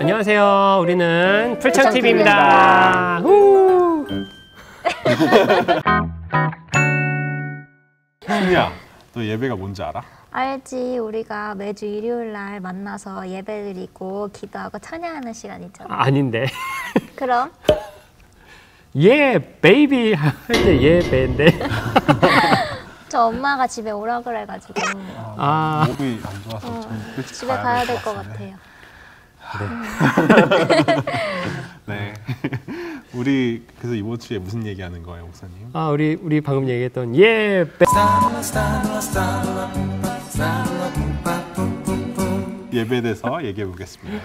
안녕하세요. 우리는 풀창TV입니다. 승희야, 너 예배가 뭔지 알아? 알지. 우리가 매주 일요일 날 만나서 예배 드리고 기도하고 찬양하는 시간이죠. 아닌데. 그럼? 예, 베이비 할 때 예배인데. 저 엄마가 집에 오라 그래가지고 목이 안 좋아서 좀 일찍 집에 가야 될 것 같아요. 네. 우리 그래서 이번 주에 무슨 얘기하는 거예요, 목사님? 우리 방금 얘기했던 예배. 예배에 대해서 얘기해 보겠습니다.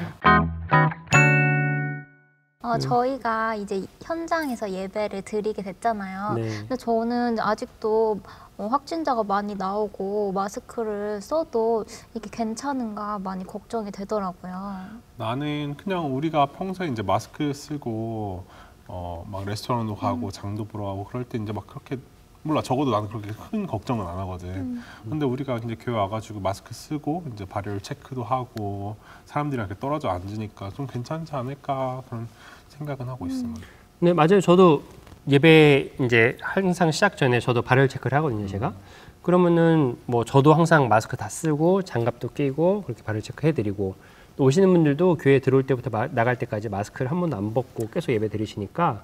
저희가 이제 현장에서 예배를 드리게 됐잖아요. 네. 근데 저는 아직도 확진자가 많이 나오고 마스크를 써도 이게 괜찮은가 많이 걱정이 되더라고요. 나는 그냥 우리가 평소에 이제 마스크 쓰고 막 레스토랑도 가고 장도 보러 가고 그럴 때 이제 막 그렇게 몰라, 적어도 나는 그렇게 큰 걱정은 안 하거든. 근데 우리가 이제 교회 와가지고 마스크 쓰고 이제 발열 체크도 하고 사람들이랑 이렇게 떨어져 앉으니까 좀 괜찮지 않을까 그런 생각은 하고 있어. 네, 맞아요. 저도 예배 이제 항상 시작 전에 저도 발열 체크를 하거든요, 제가. 그러면은 뭐 저도 항상 마스크 다 쓰고 장갑도 끼고 그렇게 발열 체크 해드리고, 또 오시는 분들도 교회 들어올 때부터 나갈 때까지 마스크를 한 번도 안 벗고 계속 예배 드리시니까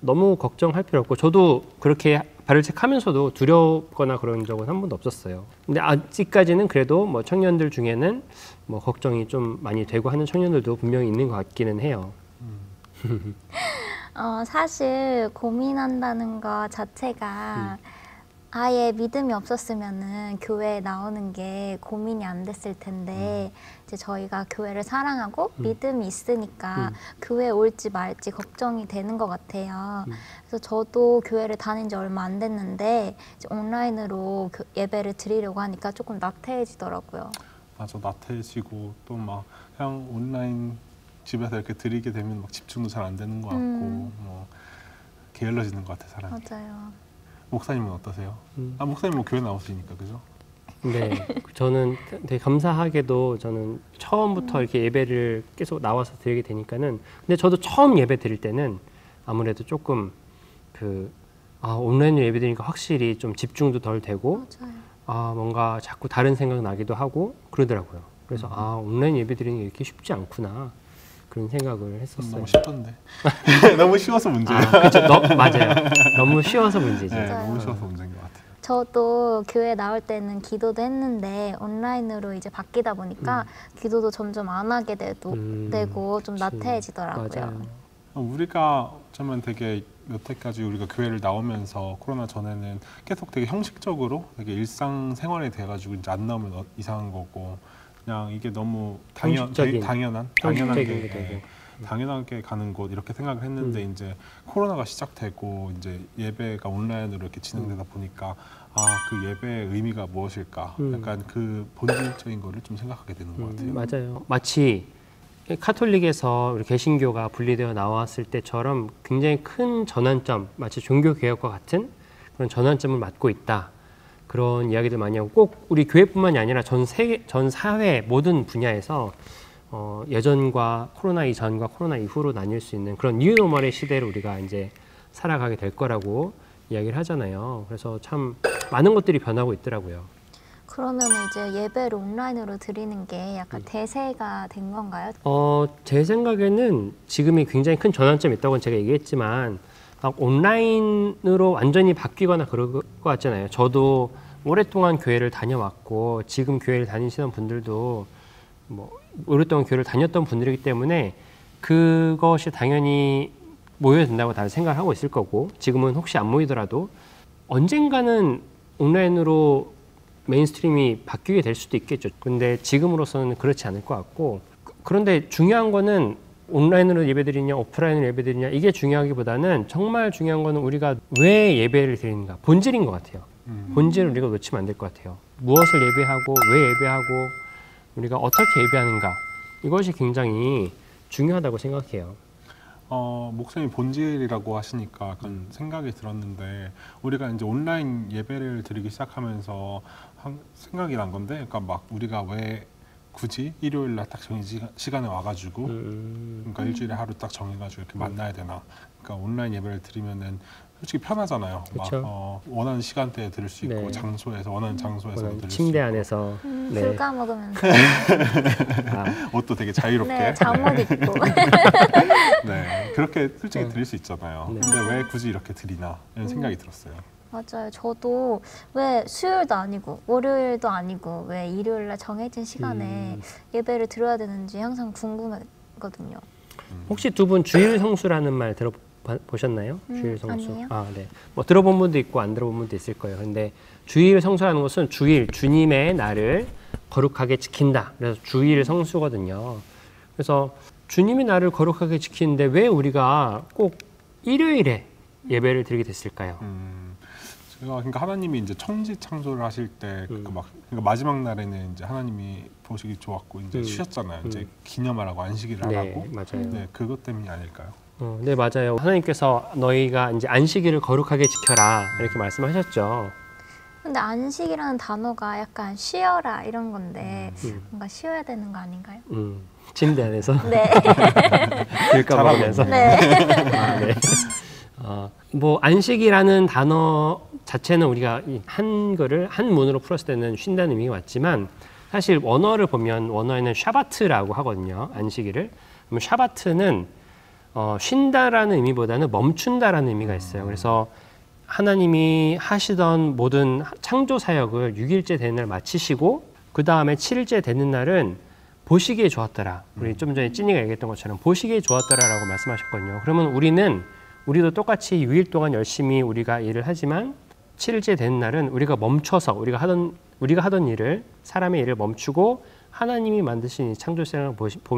너무 걱정할 필요 없고, 저도 그렇게 발열 체크하면서도 두렵거나 그런 적은 한 번도 없었어요. 근데 아직까지는 그래도 뭐 청년들 중에는 뭐 걱정이 좀 많이 되고 하는 청년들도 분명히 있는 것 같기는 해요. 사실 고민한다는 것 자체가 아예 믿음이 없었으면은 교회에 나오는 게 고민이 안 됐을 텐데 이제 저희가 교회를 사랑하고 믿음이 있으니까 교회에 올지 말지 걱정이 되는 것 같아요. 그래서 저도 교회를 다닌 지 얼마 안 됐는데 이제 온라인으로 예배를 드리려고 하니까 조금 나태해지더라고요. 맞아, 나태해지고 또 막 그냥 온라인 집에서 이렇게 드리게 되면 막 집중도 잘 안 되는 것 같고 뭐 게을러지는 것 같아, 사람이. 맞아요. 목사님은 어떠세요? 목사님 뭐 교회 나오시니까 그죠? 네, 저는 되게 감사하게도 저는 처음부터 이렇게 예배를 계속 나와서 드리게 되니까는, 근데 저도 처음 예배 드릴 때는 아무래도 조금 온라인으로 예배 드리니까 확실히 좀 집중도 덜 되고, 맞아요. 뭔가 자꾸 다른 생각 나기도 하고 그러더라고요. 그래서 온라인 예배 드리는 게 이렇게 쉽지 않구나, 그런 생각을 했었어요. 너무 쉽던데. 너무 쉬워서 문제예요. 그렇죠. 맞아요. 너무 쉬워서 문제지. 네, 너무 쉬워서 문제인 것 같아요. 저도 교회 나올 때는 기도도 했는데 온라인으로 이제 바뀌다 보니까 기도도 점점 안 하게 되고 좀 나태해지더라고요. 맞아요. 우리가 어쩌면 되게 여태까지 우리가 교회를 나오면서 코로나 전에는 계속 되게 형식적으로 되게 일상생활이 돼가지고 이제 안 나오면 이상한 거고, 그냥 이게 너무 당연하게 가는 곳 이렇게 생각을 했는데 이제 코로나가 시작되고 이제 예배가 온라인으로 이렇게 진행되다 보니까 그 예배의 의미가 무엇일까, 약간 그 본질적인 거를 좀 생각하게 되는 것 같아요. 맞아요. 마치 카톨릭에서 우리 개신교가 분리되어 나왔을 때처럼 굉장히 큰 전환점, 마치 종교개혁과 같은 그런 전환점을 맞고 있다, 그런 이야기들 많이 하고, 꼭 우리 교회뿐만이 아니라 전 사회 모든 분야에서 예전과 코로나 이전과 코로나 이후로 나뉠 수 있는 그런 뉴노멀의 시대를 우리가 이제 살아가게 될 거라고 이야기를 하잖아요. 그래서 참 많은 것들이 변하고 있더라고요. 그러면 이제 예배를 온라인으로 드리는 게 약간 대세가 된 건가요? 제 생각에는 지금이 굉장히 큰 전환점이 있다고 제가 얘기했지만, 온라인으로 완전히 바뀌거나 그럴 것 같잖아요. 저도 오랫동안 교회를 다녀왔고 지금 교회를 다니시는 분들도 뭐 오랫동안 교회를 다녔던 분들이기 때문에 그것이 당연히 모여야 된다고 다들 생각을 하고 있을 거고, 지금은 혹시 안 모이더라도 언젠가는 온라인으로 메인스트림이 바뀌게 될 수도 있겠죠. 근데 지금으로서는 그렇지 않을 것 같고, 그런데 중요한 거는 온라인으로 예배드리냐 오프라인으로 예배드리냐 이게 중요하기보다는 정말 중요한 거는 우리가 왜 예배를 드리는가, 본질인 것 같아요. 본질을 우리가 놓치면 안 될 것 같아요. 무엇을 예배하고 왜 예배하고 우리가 어떻게 예배하는가, 이것이 굉장히 중요하다고 생각해요. 목사님 본질이라고 하시니까 약간 생각이 들었는데, 우리가 이제 온라인 예배를 드리기 시작하면서 생각이 난 건데, 그러니까 막 우리가 왜 굳이 일요일 날 딱 정해진 시간에 와가지고 그러니까 일주일에 하루 딱 정해가지고 이렇게 만나야 되나? 그러니까 온라인 예배를 드리면은 솔직히 편하잖아요. 막 원하는 시간대에 들을 수 있고 네. 장소에서 원하는 장소에서 들을 수 있고 침대 안에서 네. 술 까먹으면서 옷도 되게 자유롭게 네, 잠옷 입고 네 그렇게 솔직히 드릴 수 있잖아요. 네. 근데 왜 굳이 이렇게 드리나 이런 생각이 들었어요. 맞아요. 저도 왜 수요일도 아니고 월요일도 아니고 왜 일요일 날 정해진 시간에 예배를 드려야 되는지 항상 궁금했거든요. 혹시 두 분 주일 성수라는 말 들어보셨나요? 주일 성수. 아니에요. 아, 네. 뭐 들어본 분도 있고 안 들어본 분도 있을 거예요. 근데 주일 성수라는 것은 주일 주님의 날을 거룩하게 지킨다. 그래서 주일 성수거든요. 그래서 주님의 날을 거룩하게 지키는데 왜 우리가 꼭 일요일에 예배를 드리게 됐을까요? 제가 그러니까 하나님이 이제 천지 창조를 하실 때 그러니까 마지막 날에는 이제 하나님이 보시기 좋았고 이제 쉬셨잖아요. 이제 기념하라고 안식일을 네, 하라고. 맞아요. 네, 그것 때문이 아닐까요? 네, 맞아요. 하나님께서 너희가 이제 안식일을 거룩하게 지켜라 이렇게 말씀하셨죠. 근데 안식이라는 단어가 약간 쉬어라 이런 건데 뭔가 쉬어야 되는 거 아닌가요? 침대 안에서 네. 들까 먹으면서. 네. 아, 네. 뭐 안식이라는 단어 자체는 우리가 이 한글을 한문으로 풀었을 때는 쉰다는 의미가 맞지만 사실 원어를 보면 원어에는 샤바트라고 하거든요. 안식일을. 그럼 샤바트는 쉰다라는 의미보다는 멈춘다라는 의미가 있어요. 그래서 하나님이 하시던 모든 창조 사역을 6일째 되는 날 마치시고 그 다음에 7일째 되는 날은 보시기에 좋았더라. 우리 좀 전에 찐이가 얘기했던 것처럼 보시기에 좋았더라라고 말씀하셨거든요. 그러면 우리도 똑같이 6일 동안 열심히 우리가 일을 하지만 7일째 되는 날은 우리가 멈춰서 우리가 하던 일을 사람의 일을 멈추고 하나님이 만드신 이 창조 세상을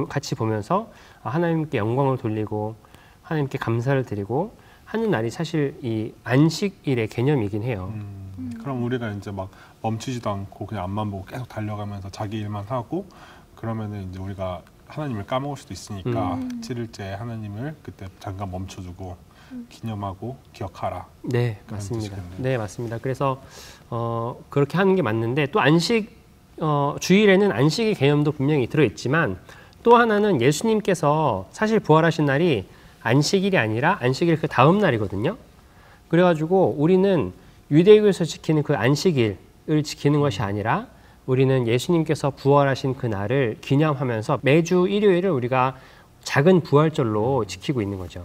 같이 보면서 하나님께 영광을 돌리고 하나님께 감사를 드리고 하는 날이 사실 이 안식일의 개념이긴 해요. 그럼 우리가 이제 막 멈추지도 않고 그냥 앞만 보고 계속 달려가면서 자기 일만 하고 그러면은 이제 우리가 하나님을 까먹을 수도 있으니까 7일째 하나님을 그때 잠깐 멈춰주고 기념하고 기억하라. 네, 맞습니다. 네, 맞습니다. 그래서 그렇게 하는 게 맞는데 또 주일에는 안식의 개념도 분명히 들어있지만 또 하나는 예수님께서 사실 부활하신 날이 안식일이 아니라 안식일 그 다음 날이거든요. 그래가지고 우리는 유대교에서 지키는 그 안식일을 지키는 것이 아니라 우리는 예수님께서 부활하신 그 날을 기념하면서 매주 일요일을 우리가 작은 부활절로 지키고 있는 거죠.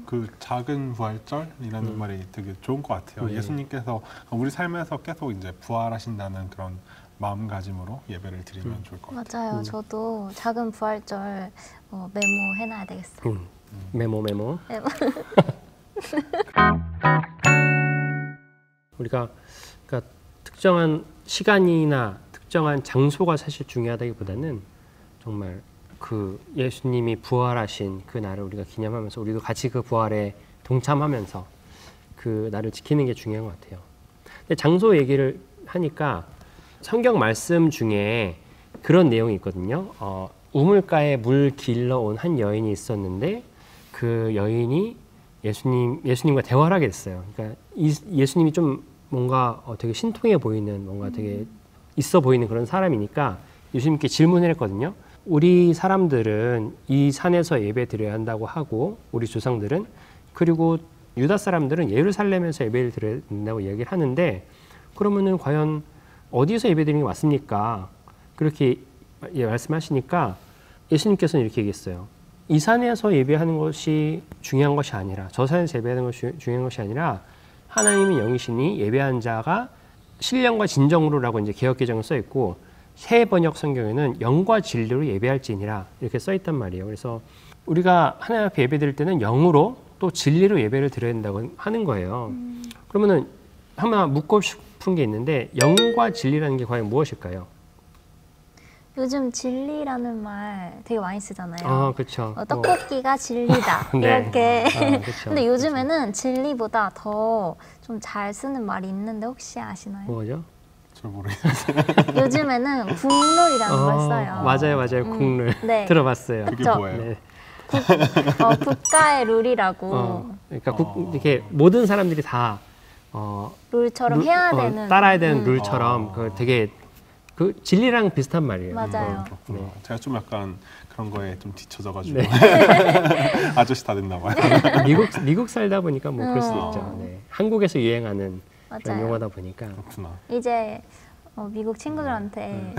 그 작은 부활절이라는 말이 되게 좋은 것 같아요. 예수님께서 우리 삶에서 계속 이제 부활하신다는 그런 마음가짐으로 예배를 드리면 좋을 것 같아요. 맞아요. 저도 작은 부활절 메모해놔야 되겠어요. 메모. 우리가 그러니까 특정한 시간이나 특정한 장소가 사실 중요하다기보다는 정말 그 예수님이 부활하신 그 날을 우리가 기념하면서 우리도 같이 그 부활에 동참하면서 그 날을 지키는 게 중요한 것 같아요. 근데 장소 얘기를 하니까 성경 말씀 중에 그런 내용이 있거든요. 우물가에 물 길러 온 한 여인이 있었는데 그 여인이 예수님과 대화를 하게 됐어요. 그러니까 예수님이 좀 뭔가 되게 신통해 보이는 뭔가 되게 있어 보이는 그런 사람이니까 예수님께 질문을 했거든요. 우리 사람들은 이 산에서 예배 드려야 한다고 하고 우리 조상들은 그리고 유다 사람들은 예루살렘에서 예배를 드려야 된다고 이야기를 하는데 그러면은 과연 어디서 예배 드리는 게 맞습니까? 그렇게 말씀하시니까 예수님께서는 이렇게 얘기했어요. 이 산에서 예배하는 것이 중요한 것이 아니라 저 산에서 예배하는 것이 중요한 것이 아니라 하나님의 영이시니 예배한 자가 신령과 진정으로라고 이제 개역개정을 써 있고 새 번역 성경에는 영과 진리로 예배할지니라 이렇게 써 있단 말이에요. 그래서 우리가 하나님 앞에 예배 드릴 때는 영으로 또 진리로 예배를 드려야 된다고 하는 거예요. 그러면은 한번 묻고 싶은 게 있는데 영과 진리라는 게 과연 무엇일까요? 요즘 진리라는 말 되게 많이 쓰잖아요. 그렇죠. 떡볶이가 진리다 네. 이렇게. 그쵸. 근데 요즘에는 진리보다 더 좀 잘 쓰는 말이 있는데 혹시 아시나요? 뭐죠? 잘 모르겠어요. 요즘에는 국룰이라는 걸 써요. 맞아요. 국룰 네. 들어봤어요. 그게 그쵸? 뭐예요? 네. 국가의 룰이라고 그러니까 이렇게 모든 사람들이 다 룰처럼 해야 되는 따라야 되는 룰처럼 그 되게 그 진리랑 비슷한 말이에요. 맞아요. 그렇구나. 네. 제가 좀 약간 그런 거에 좀 뒤쳐져가지고 네. 아저씨 다 됐나 봐요. 미국 살다 보니까 뭐 그럴 수도 있죠. 네. 한국에서 유행하는 그런 맞아요. 용어다 보니까. 그렇구나. 이제 미국 친구들한테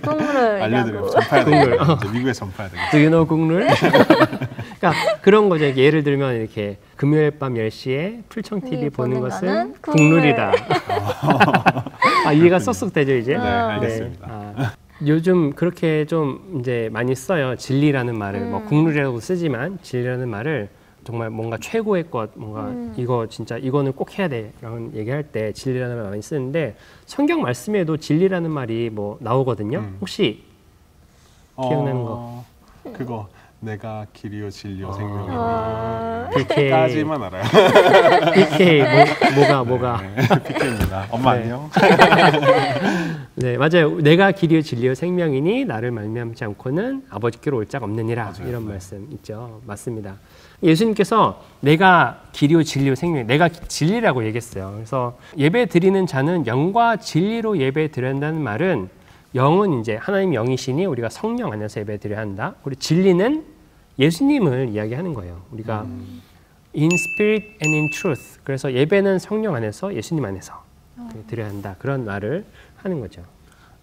국룰이라고. 알려드리면 전파해야 되겠네. 이제 미국에 전파해야 되겠네. Do you know 국룰? 그러니까 그런 거죠. 예를 들면 이렇게 금요일 밤 10시에 풀청 TV 보는 것은 국룰이다. 이해가 쏙쏙 되죠 이제? 네, 알겠습니다. 요즘 그렇게 좀 이제 많이 써요. 진리라는 말을 뭐 국룰이라고 쓰지만 진리라는 말을 정말 뭔가 최고의 것, 뭔가 이거 진짜 이거는 꼭 해야 돼라는 얘기할 때 진리라는 말 많이 쓰는데 성경 말씀에도 진리라는 말이 뭐 나오거든요. 혹시 기억나는 거? 그거 내가 길이요 진리요 생명이요. PK 까지만 알아요. PK 뭐가 PK입니다. 엄마 네. 안녕. 네 맞아요. 내가 길이요 진리요 생명이니 나를 말미암지 않고는 아버지께로 올 자가 없느니라. 맞아요. 이런 말씀 있죠. 맞습니다. 예수님께서 내가 길이요 진리요 생명, 내가 진리라고 얘기했어요. 그래서 예배 드리는 자는 영과 진리로 예배 드려야 한다는 말은 영은 이제 하나님 영이시니 우리가 성령 안에서 예배 드려야 한다. 그리고 진리는 예수님을 이야기하는 거예요. 우리가 in spirit and in truth. 그래서 예배는 성령 안에서 예수님 안에서 드려야 한다. 그런 말을 하는 거죠.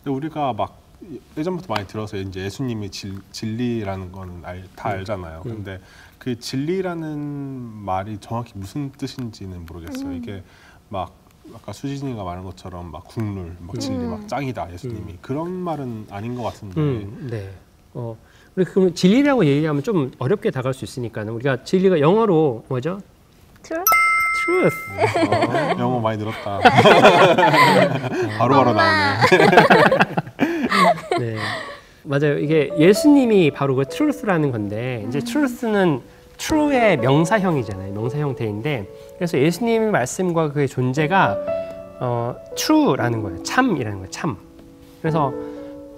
근데 우리가 막 예전부터 많이 들어서 이제 예수님이 진리라는 거는 다 알잖아요. 근데 그 진리라는 말이 정확히 무슨 뜻인지는 모르겠어요. 이게 막 아까 수진이가 말한 것처럼 막 국룰, 막 진리, 막 짱이다 예수님이 그런 말은 아닌 것 같은데. 네. 우리 그럼 진리라고 얘기하면 좀 어렵게 다가갈 수 있으니까 우리가 진리가 영어로 뭐죠? Truth. 영어 많이 늘었다. 바로바로 나오네. 네. 맞아요. 이게 예수님이 바로 그 truth라는 건데 이제 truth는 true의 명사형이잖아요. 명사 형태인데 그래서 예수님의 말씀과 그의 존재가 true라는 거예요. 참이라는 거예요. 참. 그래서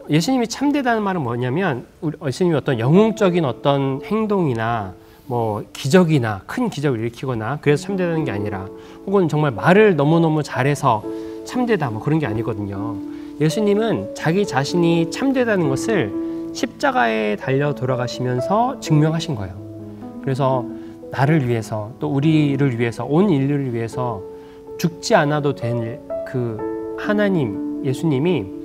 예수님이 참되다는 말은 뭐냐면 예수님이 어떤 영웅적인 어떤 행동이나 뭐 기적이나 큰 기적을 일으키거나 그래서 참되다는 게 아니라 혹은 정말 말을 너무너무 잘해서 참되다 뭐 그런 게 아니거든요. 예수님은 자기 자신이 참되다는 것을 십자가에 달려 돌아가시면서 증명하신 거예요. 그래서 나를 위해서 또 우리를 위해서 온 인류를 위해서 죽지 않아도 될 그 하나님 예수님이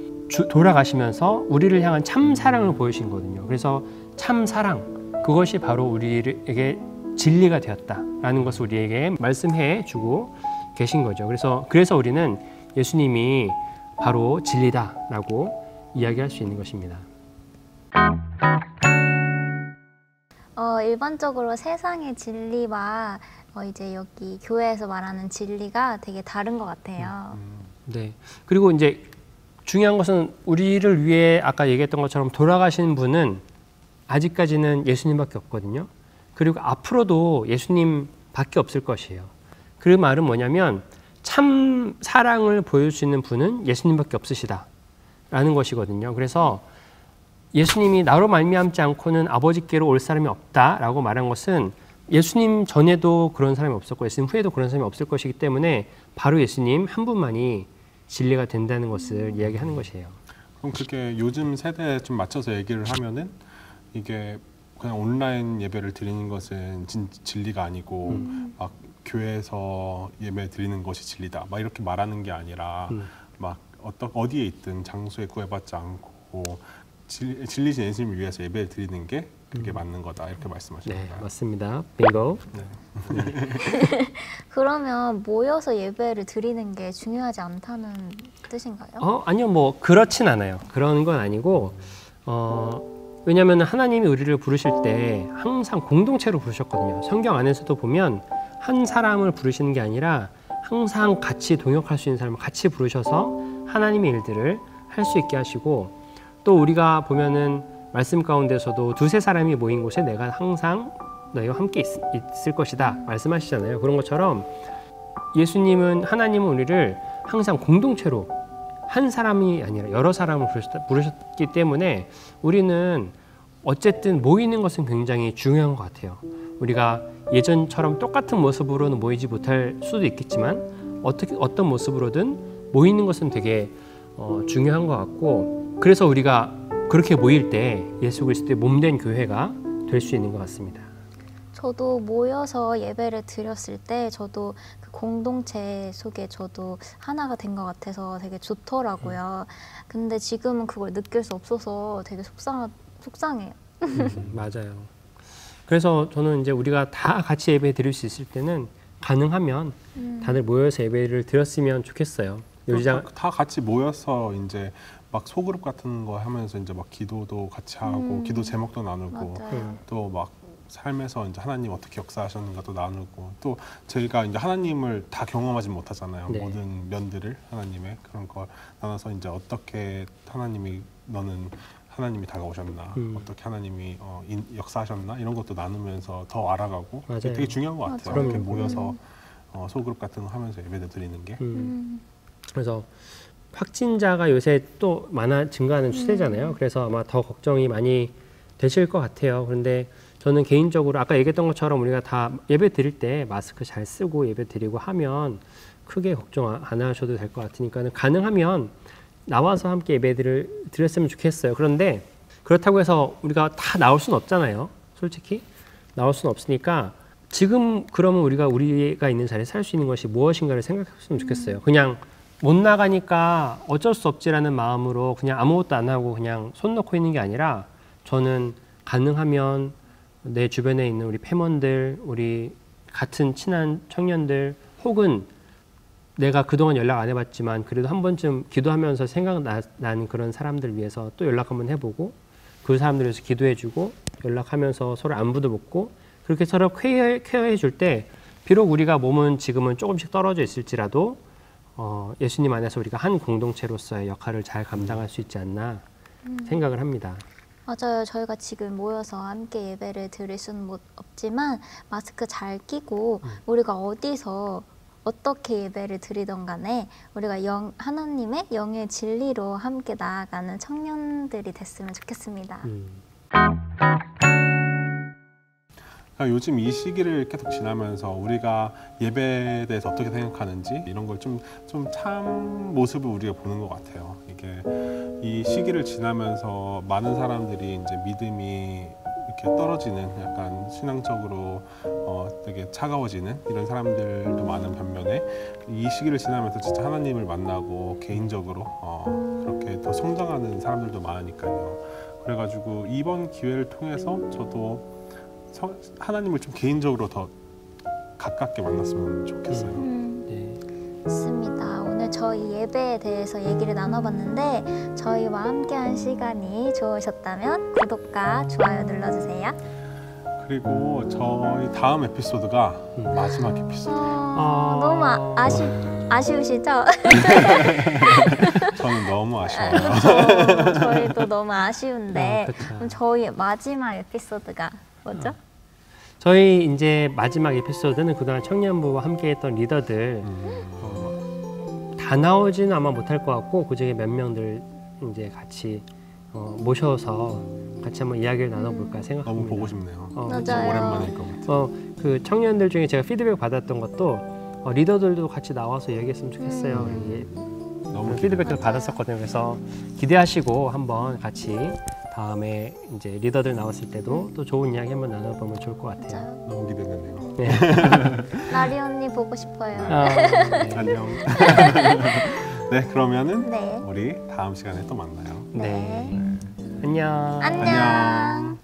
돌아가시면서 우리를 향한 참 사랑을 보여주신 거거든요. 그래서 참 사랑 그것이 바로 우리에게 진리가 되었다라는 것을 우리에게 말씀해 주고 계신 거죠. 그래서 우리는 예수님이 바로 진리다라고 이야기할 수 있는 것입니다. 일반적으로 세상의 진리와 이제 여기 교회에서 말하는 진리가 되게 다른 것 같아요. 네. 그리고 이제 중요한 것은 우리를 위해 아까 얘기했던 것처럼 돌아가신 분은 아직까지는 예수님밖에 없거든요. 그리고 앞으로도 예수님밖에 없을 것이에요. 그 말은 뭐냐면 참 사랑을 보여줄 수 있는 분은 예수님밖에 없으시다라는 것이거든요. 그래서 예수님이 나로 말미암지 않고는 아버지께로 올 사람이 없다라고 말한 것은 예수님 전에도 그런 사람이 없었고 예수님 후에도 그런 사람이 없을 것이기 때문에 바로 예수님 한 분만이 진리가 된다는 것을 이야기하는 것이에요. 그럼 그게 요즘 세대에 좀 맞춰서 얘기를 하면은 이게 그냥 온라인 예배를 드리는 것은 진리가 아니고 막 교회에서 예배 드리는 것이 진리다. 막 이렇게 말하는 게 아니라 막 어디에 있든 장소에 구애받지 않고 진리신 예수님을 위해서 예배를 드리는 게 그게 맞는 거다. 이렇게 말씀하시는 네, 거예요. 맞습니다. 빙고. 네. 그러면 모여서 예배를 드리는 게 중요하지 않다는 뜻인가요? 아니요, 뭐 그렇진 않아요. 그런 건 아니고 왜냐하면 하나님이 우리를 부르실 때 항상 공동체로 부르셨거든요. 성경 안에서도 보면 한 사람을 부르시는 게 아니라 항상 같이 동역할 수 있는 사람을 같이 부르셔서 하나님의 일들을 할 수 있게 하시고 또 우리가 보면은 말씀 가운데서도 두세 사람이 모인 곳에 내가 항상 너희와 함께 있을 것이다 말씀하시잖아요. 그런 것처럼 예수님은 하나님은 우리를 항상 공동체로 한 사람이 아니라 여러 사람을 부르셨기 때문에 우리는 어쨌든 모이는 것은 굉장히 중요한 것 같아요. 우리가 예전처럼 똑같은 모습으로는 모이지 못할 수도 있겠지만 어떤 모습으로든 모이는 것은 되게 중요한 것 같고 그래서 우리가 그렇게 모일 때 예수 그리스도의 몸된 교회가 될 수 있는 것 같습니다. 저도 모여서 예배를 드렸을 때 저도 그 공동체 속에 저도 하나가 된 것 같아서 되게 좋더라고요. 근데 지금은 그걸 느낄 수 없어서 되게 속상해요. 맞아요. 그래서 저는 이제 우리가 다 같이 예배 드릴 수 있을 때는 가능하면 다들 모여서 예배를 드렸으면 좋겠어요. 요즘 다 같이 모여서 이제 막 소그룹 같은 거 하면서 이제 막 기도도 같이 하고 기도 제목도 나누고 맞아요. 또 막 삶에서 이제 하나님 어떻게 역사하셨는가도 나누고 또 저희가 이제 하나님을 다 경험하지 못하잖아요. 네. 모든 면들을 하나님의 그런 걸 나눠서 이제 어떻게 하나님이 너는 하나님이 다가오셨나 어떻게 하나님이 역사하셨나 이런 것도 나누면서 더 알아가고 맞아요. 되게 중요한 것 같아요. 맞아요. 이렇게 모여서 소그룹 같은 거 하면서 예배를 드리는 게 그래서 확진자가 요새 또 증가하는 추세잖아요. 그래서 아마 더 걱정이 많이 되실 것 같아요. 그런데 저는 개인적으로 아까 얘기했던 것처럼 우리가 다 예배 드릴 때 마스크 잘 쓰고 예배 드리고 하면 크게 걱정 안 하셔도 될 것 같으니까는 가능하면 나와서 함께 예배들을 드렸으면 좋겠어요. 그런데 그렇다고 해서 우리가 다 나올 수는 없잖아요. 솔직히 나올 수는 없으니까 지금 그러면 우리가 있는 자리에 살 수 있는 것이 무엇인가를 생각했으면 좋겠어요. 그냥 못 나가니까 어쩔 수 없지라는 마음으로 그냥 아무것도 안 하고 그냥 손 놓고 있는 게 아니라 저는 가능하면 내 주변에 있는 우리 패먼들, 우리 같은 친한 청년들 혹은 내가 그동안 연락 안 해봤지만 그래도 한 번쯤 기도하면서 생각난 그런 사람들 위해서 또 연락 한번 해보고 그 사람들 위해서 기도해주고 연락하면서 서로 안부도 묻고 그렇게 서로 케어해 줄 때 비록 우리가 몸은 지금은 조금씩 떨어져 있을지라도 예수님 안에서 우리가 한 공동체로서의 역할을 잘 감당할 수 있지 않나 생각을 합니다. 맞아요. 저희가 지금 모여서 함께 예배를 드릴 수는 없지만 마스크 잘 끼고 우리가 어디서 어떻게 예배를 드리던 간에 우리가 하나님의 영의 진리로 함께 나아가는 청년들이 됐으면 좋겠습니다. 요즘 이 시기를 계속 지나면서 우리가 예배에 대해서 어떻게 생각하는지 이런 걸 좀 참 모습을 우리가 보는 것 같아요. 이게 이 시기를 지나면서 많은 사람들이 이제 믿음이 이렇게 떨어지는 약간 신앙적으로 되게 차가워지는 이런 사람들도 많은 반면에 이 시기를 지나면서 진짜 하나님을 만나고 개인적으로 그렇게 더 성장하는 사람들도 많으니까요. 그래가지고 이번 기회를 통해서 저도 하나님을 좀 개인적으로 더 가깝게 만났으면 좋겠어요. 맞습니다. 오늘 저희 예배에 대해서 얘기를 나눠봤는데 저희와 함께한 시간이 좋으셨다면 구독과 좋아요 눌러주세요. 그리고 저희 다음 에피소드가 마지막 에피소드예요. 너무 아쉬우시죠? 저는 너무 아쉬워요. 저희도 너무 아쉬운데 그쵸. 그럼 저희 마지막 에피소드가 뭐죠? 저희 이제 마지막 에피소드는 그동안 청년부와 함께했던 리더들 다 나오지는 아마 못할 것 같고 그 중에 몇 명들 이제 같이 모셔서 같이 한번 이야기를 나눠볼까 생각합니다. 너무 보고 싶네요. 맞아요. 오랜만일 것 같아요. 그 청년들 중에 제가 피드백 받았던 것도 리더들도 같이 나와서 얘기했으면 좋겠어요. 이게 너무 피드백을 받았었거든요. 그래서 기대하시고 한번 같이 다음에 이제 리더들 나왔을 때도 또 좋은 이야기 한번 나눠보면 좋을 것 같아요. 맞아요. 너무 기대되네요. 네. 나리 언니 보고 싶어요. 네. 안녕. 네, 그러면은 네. 우리 다음 시간에 또 만나요. 네. 네. 안녕. 안녕.